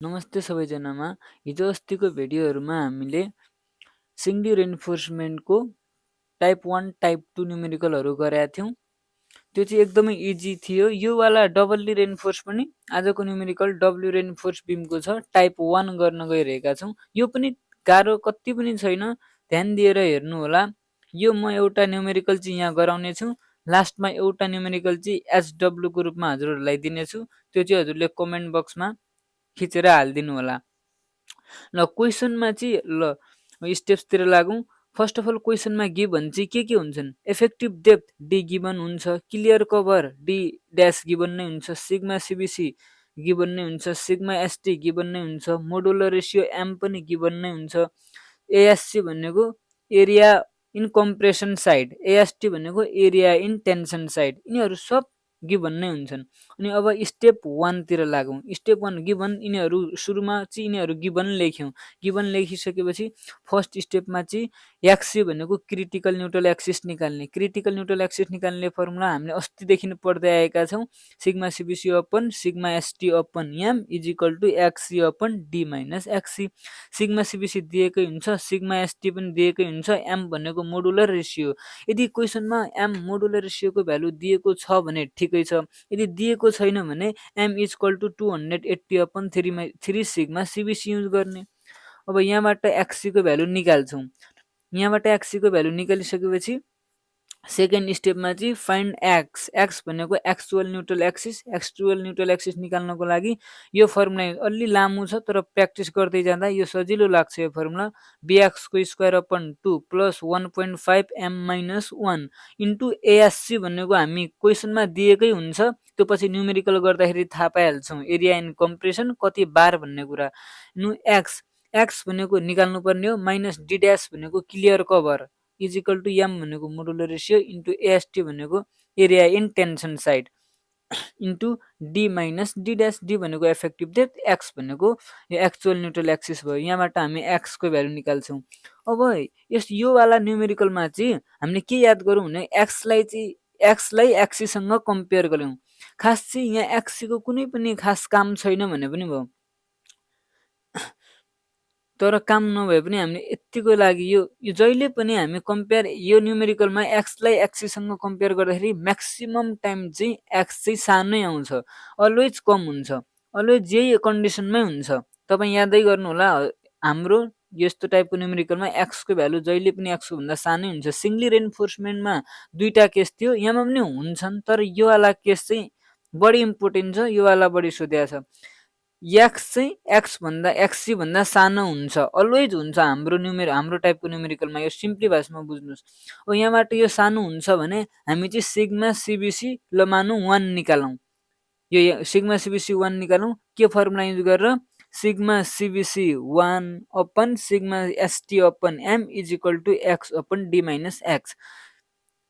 नमस्ते सबैजनामा। हिजो अस्तिको भिडियोहरूमा हामीले सिङ्गली रेन्फोर्समेन्टको टाइप 1 टाइप 2 न्युमेरिकलहरू गरेका थियौँ। त्यो चाहिँ एकदमै इजी थियो। यो वाला डबल्ली रेन्फोर्स पनि आजको न्युमेरिकल डब्ल्यु रेन्फोर्स बिमको छ, टाइप 1 गर्न गइरहेका छौँ। यो पनि गाह्रो कति पनि छैन, ध्यान दिएर हेर्नु होला। यो म एउटा न्युमेरिकल चाहिँ यहाँ गराउने छु, लास्टमा एउटा न्युमेरिकल चाहिँ एसडब्ल्युको रूपमा हजुरहरूलाई दिनेछु। त्यो चाहिँ हजुरले कमेन्ट बक्समा खिचेर हालिदिनु होला। ल क्वेसनमा चाहिँ स्टेप्सतिर लागौँ। फर्स्ट अफ अल क्वेसनमा गिभन चाहिँ के हुन्छन्? इफेक्टिभ डेप्थ डी गिभन हुन्छ, clear cover D dash given नै हुन्छ, सिग्मा सिबिसी गिभन नै हुन्छ, सिग्मा एसटी गिभन नै हुन्छ, मोडुलर रेसियो एम पनि गिभन नै हुन्छ। एएससी भनेको area in compression side, AST भनेको एरिया इन टेन्सन साइड, यिनीहरू सब गिभन नै हुन्छन्। अनि अब स्टेप 1 तिर लागौँ। स्टेप 1 गिभन, यिनीहरू सुरुमा चाहिँ यिनीहरू गिभन लेख्यौँ। गिभन लेखिसकेपछि फर्स्ट स्टेपमा चाहिँ एक्सी भनेको क्रिटिकल न्युट्रल एक्सिस निकाल्ने। क्रिटिकल न्युट्रल एक्सिस निकाल्ने फर्मुला हामीले अस्तिदेखि पढ्दै आएका छौँ। Sigma CBC upon sigma ST upon m is equal to x c upon d minus x c. Sigma CBC दिएकै हुन्छ, सिग्मा एसटी पनि दिएकै हुन्छ, एम भनेको मोडुलर रेसियो। यदि क्वेसनमा एम मोडुलर रेसियोको भ्यालु दिएको छ भने ठिकै छ, यदि दिएको छैन भने m is equal to 280 upon 3 sigma CBC use गर्ने। अब यहाँबाट एक्सीको भ्यालु निकाल्छौँ। यहाँबाट एक्सीको भ्यालु निकालिसकेपछि सेकेन्ड स्टेपमा चाहिँ फाइन्ड एक्स। एक्स भनेको actual neutral axis. Actual neutral axis निकाल्नको लागि यो फर्मुला अलि लामो छ, तर प्र्याक्टिस गर्दै जाँदा यो सजिलो लाग्छ। यो फर्मुला बिएक्सको square upon 2 plus 1.5 am minus 1 into ASC भनेको हामी क्वेसनमा दिएकै हुन्छ, त्यो पछि न्युमेरिकल गर्दाखेरि थाहा पाइहाल्छौँ एरिया इन कम्प्रेसन कति बार भन्ने कुरा। नु एक्स एक्स भनेको निकाल्नु पर्ने हो, माइनस डी ड्यास भनेको clear cover is equal to M भनेको मोडुलर रेसियो इन्टु एएसटी भनेको area in tension side into D minus D dash. D भनेको इफेक्टिभ डेप्थ, एक्स भनेको यो एक्चुअल न्युट्रल एक्सिस भयो। यहाँबाट हामी एक्सको भ्यालु निकाल्छौँ। अब यो वाला न्युमेरिकलमा चाहिँ हामीले के याद गरौँ भने एक्सलाई एक्सीसँग कम्पेयर गरौँ। खास चाहिँ यहाँ एक्सीको कुनै पनि खास काम छैन भने पनि भयो, तर काम नभए पनि हामीले यतिको लागि यो जहिले पनि हामी कम्पेयर यो न्युमेरिकलमा एक्सलाई एक्सीसँग कम्पेयर गर्दाखेरि म्याक्सिमम टाइम चाहिँ एक्स चाहिँ सानै आउँछ, अलवेज कम हुन्छ, अलवेज यही कन्डिसनमै हुन्छ। तपाईँ यादै गर्नु होला, हाम्रो यस्तो टाइपको न्युमेरिकलमा एक्सको भ्यालु जहिले पनि एक्सको भन्दा सानै हुन्छ। सिङ्गली रेन्फोर्समेन्टमा दुईटा केस थियो, यहाँमा पनि हुन्छन्, तर यो वाला केस चाहिँ बढी इम्पोर्टेन्ट छ, यो वाला बढी सोध्या छ। एक्स चाहिँ एक्स भन्दा एक्सी भन्दा सानो हुन्छ, अलवेज हुन्छ हाम्रो टाइपको न्युमेरिकलमा। यो सिम्पली भाषामा बुझ्नुहोस्। अब यहाँबाट यो सानो हुन्छ भने हामी चाहिँ सिग्मा सिबिसी ल मानौँ 1 निकालौँ। यो सिग्मा सिबिसी 1 निकालौँ के फर्मुला युज गरेर? Sigma CBC 1 upon sigma ST upon m is equal to x upon d minus x.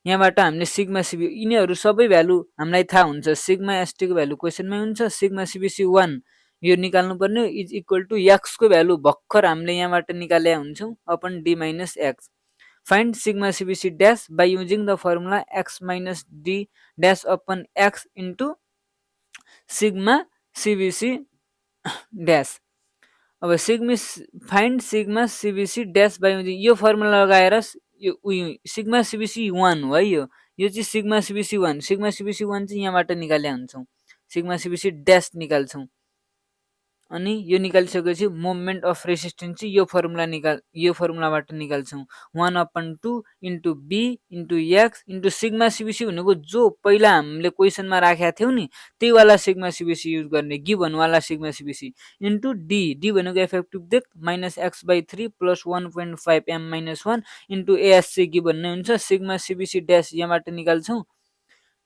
यहाँबाट हामीले सिग्मा सिबी यिनीहरू सबै भ्यालु हामीलाई थाहा हुन्छ। सिग्मा एसटीको भ्यालु क्वेसनमै हुन्छ, सिग्मा सिबिसी 1 यो निकाल्नु पर्ने इज इक्वल टु एक्सको भ्यालु भर्खर हामीले यहाँबाट निकाले हुन्छौँ upon d minus x. Find sigma CBC dash by using the formula x minus D dash upon x into sigma CBC dash. अब find sigma CBC dash by using यो formula लगाएर यो सिग्मा सिबिसी 1 हो है। यो चाहिँ sigma CBC 1। Sigma CBC 1 चाहिँ यहाँबाट निकाले हुन्छौँ, सिग्मा सिबिसी ड्यास निकाल्छौँ। अनि यो निकालिसकेपछि मोमेन्ट अफ रेसिस्टेन्स चाहिँ यो फर्मुलाबाट निकाल्छौँ। 1/2 into b into x into sigma CBC भनेको जो पहिला हामीले क्वेसनमा राखेका थियौँ नि त्यही वाला सिग्मा सिबिसी युज गर्ने, गिभन वाला सिग्मा सिबिसी इन्टु डी भनेको effective depth minus x by 3 plus 1.5 am minus 1 into ASC given नै हुन्छ। सिग्मा सिबिसी ड्यास यहाँबाट निकाल्छौँ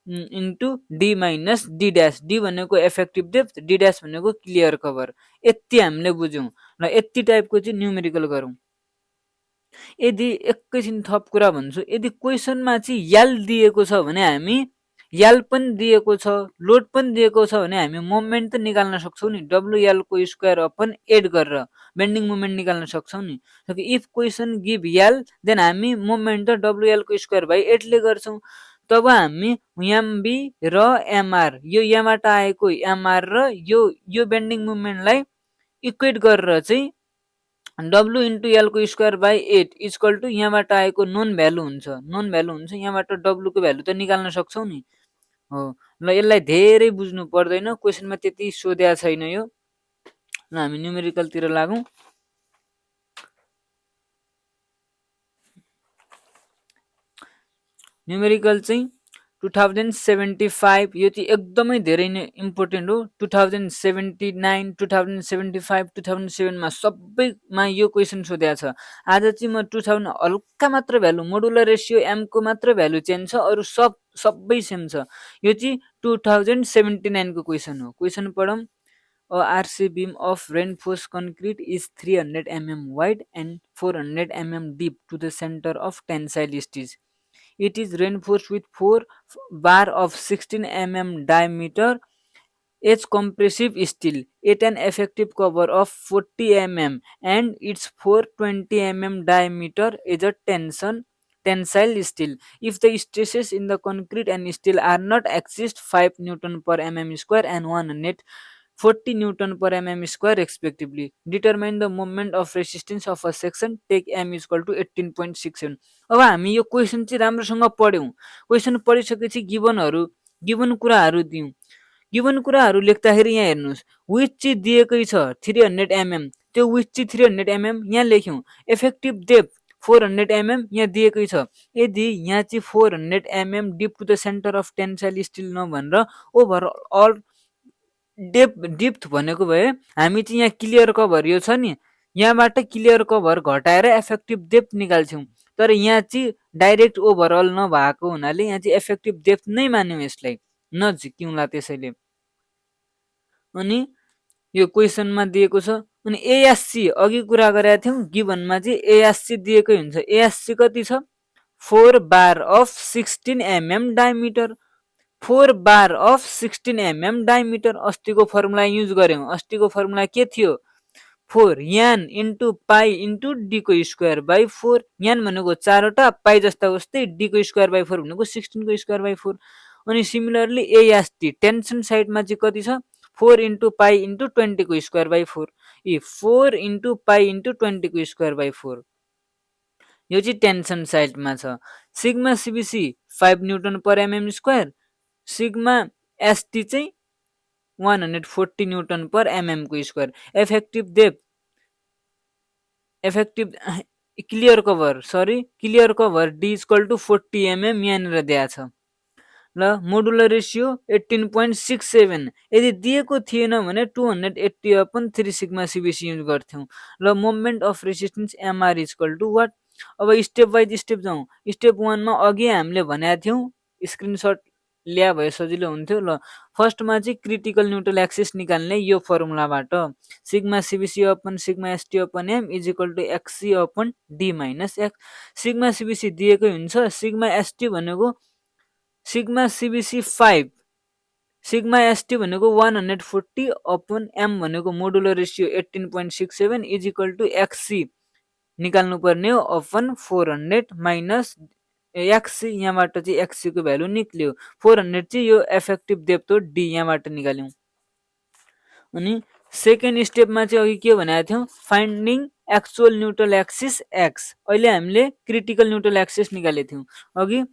into D minus D dash. D भनेको इफेक्टिभ डेप्थ, डी ड्यास भनेको clear cover. यति हामीले बुझौँ र यति टाइपको चाहिँ न्युमेरिकल गरौँ। यदि एकैछिन थप कुरा भन्छु, यदि क्वेसनमा चाहिँ याल दिएको छ भने हामी याल पनि दिएको छ, लोड पनि दिएको छ भने हामी मोमेन्ट त निकाल्न सक्छौँ नि, डब्लुएल को स्क्वायर अपन 8 गरेर बेन्डिङ मोमेन्ट निकाल्न सक्छौँ नि। इफ क्वेसन गिभ याल देन हामी मोमेन्ट त डब्लुएल को स्क्वायर बाई 8 ले गर्छौँ। तब हामी एमबी र एमआर, यो यहाँबाट आएको एमआर र यो बेन्डिङ मुभमेन्टलाई इक्वेट गरेर चाहिँ W इन्टु एलको स्क्वायर बाई 8 इक्वल टु यहाँबाट आएको नोन भ्यालु हुन्छ, यहाँबाट W को भ्यालु त निकाल्न सक्छौँ नि हो। ल यसलाई धेरै बुझ्नु पर्दैन, क्वेसनमा त्यति सोध्या छैन यो। ल हामी न्युमेरिकलतिर लागौँ। न्युमेरिकल चाहिँ 2075 यो चाहिँ एकदमै धेरै नै इम्पोर्टेन्ट हो। 2079, 2075, 2007 मा सबैमा यो क्वेसन सोधेको छ। आज चाहिँ म 2000 हल्का मात्र भ्यालु, मोडुलर रेसियो एम को मात्र भ्यालु चेन्ज छ, अरू सबै सेम छ। यो चाहिँ 2079 को क्वेसन हो। क्वेसन पढौँ। A RC beam of reinforced concrete is 300 mm wide and 400 mm deep to the center of tensile stitch. It is reinforced with 4 bar of 16 mm diameter H compressive steel at an effective cover of 40 mm and its 420 mm diameter is a tensile steel. If the stresses in the concrete and steel are not exist 5 Newton per mm square and 140 Newton per mm square respectively. Determine the moment of resistance of a section. Take m is equal to 18.67. अब हामी यो question चाहिँ राम्रोसँग पढ्यौँ। Question पढिसकेपछि given कुराहरू दियौँ। Given कुराहरू लेख्दाखेरि यहाँ हेर्नुहोस्, विच चाहिँ दिएकै छ 300 mm, त्यो विच चाहिँ 300 mm यहाँ लेख्यौँ। इफेक्टिभ डेप्थ 400 mm यहाँ दिएकै छ। यदि यहाँ चाहिँ 400 mm deep to the centre of tensile steel नभनेर ओभरअल डेप्थ भनेको भए हामी चाहिँ यहाँ क्लियर कभर यो छ नि, यहाँबाट क्लियर कभर घटाएर इफेक्टिभ डेप्थ निकाल्छौँ। तर यहाँ चाहिँ डाइरेक्ट ओभरअल नभएको हुनाले यहाँ चाहिँ इफेक्टिभ डेप्थ नै मान्यौँ, यसलाई नझिक्यौँला त्यसैले। अनि यो क्वेसनमा दिएको छ। अनि एएससी अघि कुरा गरेका थियौँ, गिभनमा चाहिँ एएससी दिएकै हुन्छ। एएससी कति छ? 4 bar of 16 mm diameter. 4 bar of 16 mm diameter. अस्तिको फर्मुला युज गर्यौँ। अस्तिको फर्मुला के थियो? 4 n into pi into d को स्क्वायर बाई 4। यान भनेको 4 वटा, पाई जस्ता उस्तै डी को स्क्वायर बाई 4 भनेको 16 को स्क्वायर बाई 4। अनि सिमिलरली एएसटी टेन्सन साइडमा चाहिँ कति छ? 4 इन्टु पाई इन्टु 20 को square by 4। 4 into pi into 20 को स्क्वायर बाई 4 यो चाहिँ टेन्सन साइडमा छ। Sigma CBC 5 newton per mm square, sigma ST चाहिँ 140 न्युटन पर एमएम को square. Clear cover d equal to 40 mm यहाँनिर दिएको छ। ल मोडुलर रेसियो 18.67 यदि दिएको थिएन भने 280/3 सिग्मा सिबिसी युज गर्थ्यौँ। ल moment of resistance MR equal to what. अब स्टेप बाई स्टेप जाउँ। स्टेप 1 मा अघि हामीले भनेका थियौँ, स्क्रिनसट ल्या भए सजिलो हुन्थ्यो। ल फर्स्टमा चाहिँ क्रिटिकल न्युट्रल एक्सिस निकाल्ने यो फर्मुलाबाट sigma CBC upon sigma ST upon m is equal to x c upon d minus x. Sigma CBC दिएकै हुन्छ। सिग्मा एसटी भनेको सिग्मा सिबिसी 5, सिग्मा एसटी भनेको 140 अपन एम भनेको modular ratio 18.67 is equal to x c निकाल्नु पर्ने हो upon 400 minus XC. यहाँबाट चाहिँ एक्सी को भ्यालु निक्ल्यो। 400 चाहिँ यो इफेक्टिभ डेप्थ हो, डी यहाँबाट निकाल्यौँ। अनि सेकेन्ड स्टेपमा चाहिँ अघि के भनेको थियौँ? Finding actual neutral axis x. अहिले हामीले क्रिटिकल न्युट्रल एक्सिस निकालेको थियौँ। अघि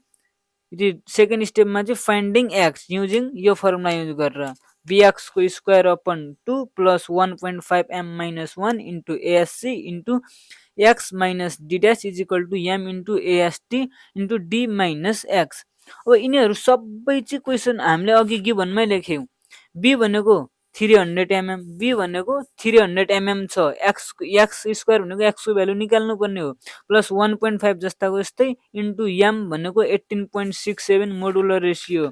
सेकेन्ड स्टेपमा चाहिँ फाइन्डिङ एक्स युजिङ यो फर्मुला युज गरेर बीएक्स को square upon 2 plus 1.5 m minus 1 into ASC into X minus D dash is equal to M into AST into D minus X. अब यिनीहरू सबै चाहिँ क्वेसन हामीले अघि गिभनमै लेख्यौँ। बी भनेको 300 mm, बी भनेको 300 mm छ। एक्स स्क्वायर भनेको एक्स को भ्यालु निकाल्नु पर्ने हो, प्लस 1.5 जस्ताको यस्तै इन्टु एम भनेको 18.67 modular ratio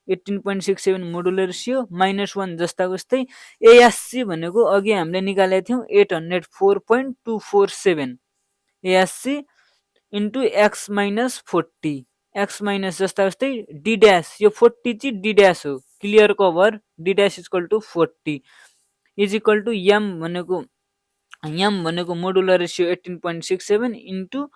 18.67 modular ratio minus 1 जस्ताको यस्तै। एएससी भनेको अघि हामीले निकालेको थियौँ 804.247 ASC into X minus 40 X minus जस्ता जस्तै डी ड्यास, यो 40 चाहिँ डी ड्यास हो, clear cover D dash equal to 40 is equal to M भनेको मोडुलर रेसियो 18.67 इन्टु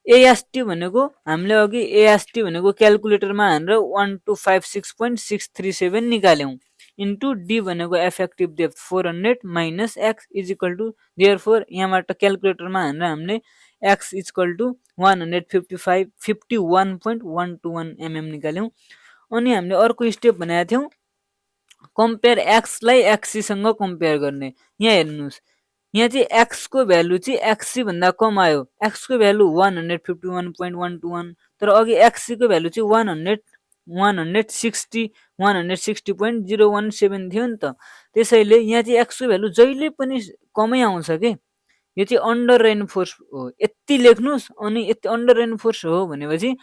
एएसटी भनेको हामीले अघि एएसटी भनेको क्यालकुलेटरमा हानेर 1256.637 निकाल्यौँ। इन्टु डी भनेको effective depth 400 minus X is equal to therefore यहाँबाट क्यालकुलेटरमा हानेर हामीले एक्स इज इक्वल टु 151.121 निकाल्यौँ। अनि हामीले अर्को स्टेप भनेको थियौँ कम्पेयर एक्सलाई एक्सीसँग कम्पेयर गर्ने। यहाँ हेर्नुहोस् यहाँ चाहिँ एक्सको भ्यालु चाहिँ एक्सी भन्दा कम आयो। एक्सको भ्यालु 151.121 तर अघि एक्सीको भ्यालु चाहिँ 160.017 थियो नि त। त्यसैले यहाँ चाहिँ एक्सको भ्यालु जहिले पनि कमै आउँछ के। यो चाहिँ अन्डर रेनफोर्स हो यति लेख्नुहोस्। अनि यति अन्डर रेनफोर्स हो भनेपछि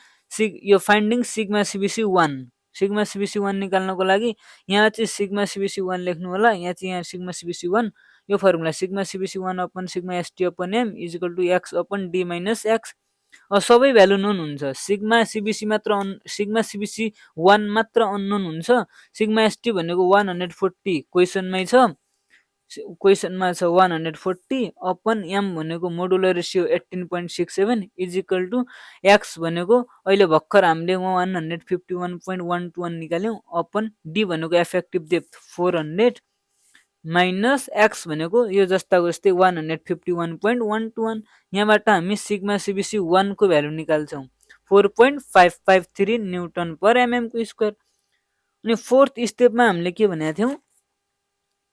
यो finding sigma CBC 1 sigma CBC 1 निकाल्नको लागि यहाँ चाहिँ सिग्मा सिबिसी 1 लेख्नु होला। यहाँ चाहिँ यहाँ सिग्मा सिबिसी 1 यो formula sigma CBC 1 upon sigma ST upon m is equal to x upon d minus x. सबै भ्यालु नोन हुन्छ। सिग्मा सिबिसी मात्र सिग्मा सिबिसी 1 मात्र अननोन हुन्छ। सिग्मा एसटी भनेको 140 क्वेसनमै छ। क्वेसनमा छ 140 अपन एम भनेको modular ratio 18.67 is equal to X भनेको अहिले भर्खर हामीले 151.121 निकाल्यौँ अपन डी भनेको इफेक्टिभ डेप्थ 400 माइनस एक्स भनेको यो जस्ताको जस्तै 151.121। यहाँबाट हामी सिग्मा सिबिसी 1 को भ्यालु निकाल्छौँ 4.553 न्युटन पर एमएम को स्क्वायर। अनि फोर्थ स्टेपमा हामीले के भनेका थियौँ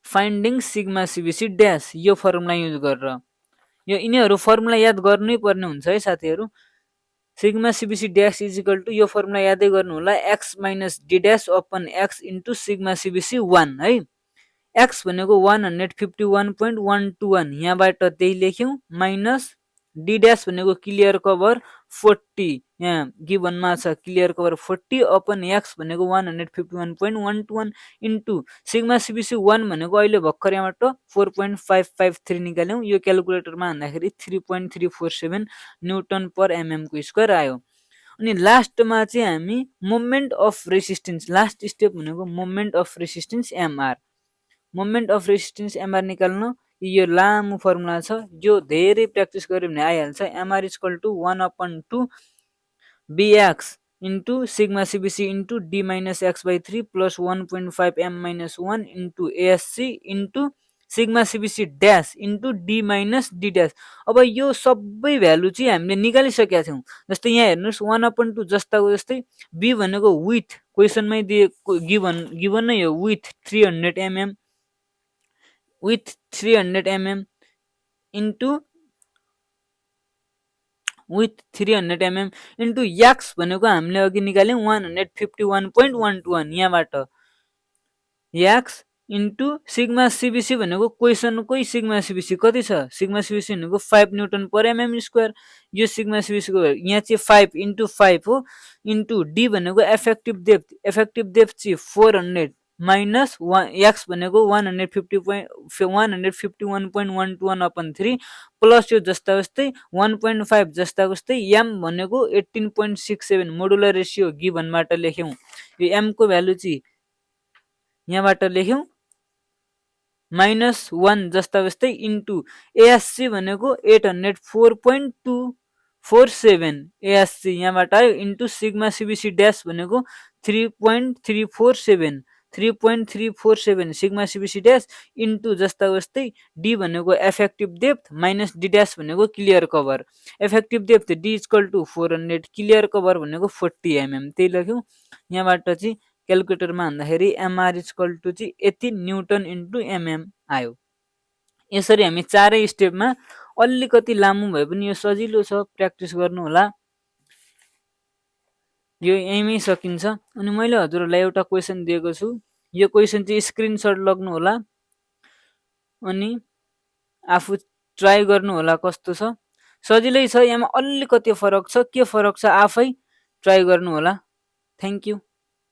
फाइन्डिङ सिग्मा सिबिसी ड्यास यो फर्मुला युज गरेर। यो यिनीहरू फर्मुला याद गर्नै पर्ने हुन्छ है साथीहरू। Sigma CBC dash is equal to यो फर्मुला यादै गर्नु होला x minus D dash upon x into sigma CBC 1 है। एक्स भनेको 151.121 यहाँबाट त्यही लेख्यौँ माइनस डी ड्यास भनेको क्लियर कभर 40 यहाँ गिभनमा छ क्लियर कभर 40 अपन एक्स भनेको 151.121 इन्टु सिग्मा सिबिसी 1 भनेको अहिले भर्खर यहाँबाट 4.553 निकाल्यौँ। यो क्यालकुलेटरमा हान्दाखेरि 3.347 न्युटन पर एमएम को स्क्वायर आयो। अनि लास्टमा चाहिँ हामी moment of resistance last step भनेको moment of resistance MR. Moment of resistance MR निकाल्न यो लामो फर्मुला छ। यो धेरै प्र्याक्टिस गर्यो भने आइहाल्छ। MR is equal to 1/2 b x into sigma CBC into D minus x by 3 plus 1.5 am minus 1 into ASC into sigma CBC dash into D minus D dash. अब यो सबै भ्यालु चाहिँ हामीले निकालिसकेका थियौँ। जस्तै यहाँ हेर्नुहोस् 1/2 जस्ताको जस्तै बी भनेको विथ क्वेसनमै दिएको गिभन नै हो with 300 mm with 300 mm into with 300 mm into x भनेको हामीले अघि निकाल्यौँ 151.121 यहाँबाट x इन्टु सिग्मा सिबिसी भनेको क्वेसनकै सिग्मा सिबिसी कति छ सिग्मा सिबिसी भनेको 5 न्युटन पर एमएम स्क्वायर। यो सिग्मा सिबिसी को यहाँ चाहिँ 5 इन्टु 5 हो इन्टु डी भनेको इफेक्टिभ डेप्थ चाहिँ 400 माइनस एक्स भनेको 151.121 अपन 3 प्लस यो जस्ता जस्तै 1.5 जस्ता जस्तै एम भनेको 18.67 मोडुलर रेसियो गिभनबाट लेख्यौँ। यो एम को भ्यालु चाहिँ यहाँबाट लेख्यौँ -1 जस्ता जस्तै इन्टु एएससी भनेको 804.247 एएससी यहाँबाट आयो इन्टु सिग्मा सिबिसी ड्यास भनेको 3.347 सिग्मा सिबिसी ड्यास इन्टु जस्ता जस्तै डी भनेको effective depth minus D dash भनेको clear cover. Effective depth d equal to 400 clear cover भनेको 40 mm त्यही लेख्यौँ। यहाँबाट चाहिँ क्यालकुलेटरमा हान्दाखेरि एमआर इक्वल टु चाहिँ यति न्युटन इन्टु एमएम आयो। यसरी हामी चारै स्टेपमा अलिकति लामो भए पनि यो सजिलो छ प्र्याक्टिस गर्नु होला। यो यहीँमै सकिन्छ। अनि मैले हजुरहरूलाई एउटा क्वेसन दिएको छु यो क्वेसन चाहिँ स्क्रिनसट लग्नु होला अनि आफू ट्राई गर्नु होला कस्तो छ। सजिलै छ। यहाँ अलिकति फरक छ के फरक छ आफै ट्राई गर्नु होला। Thank you.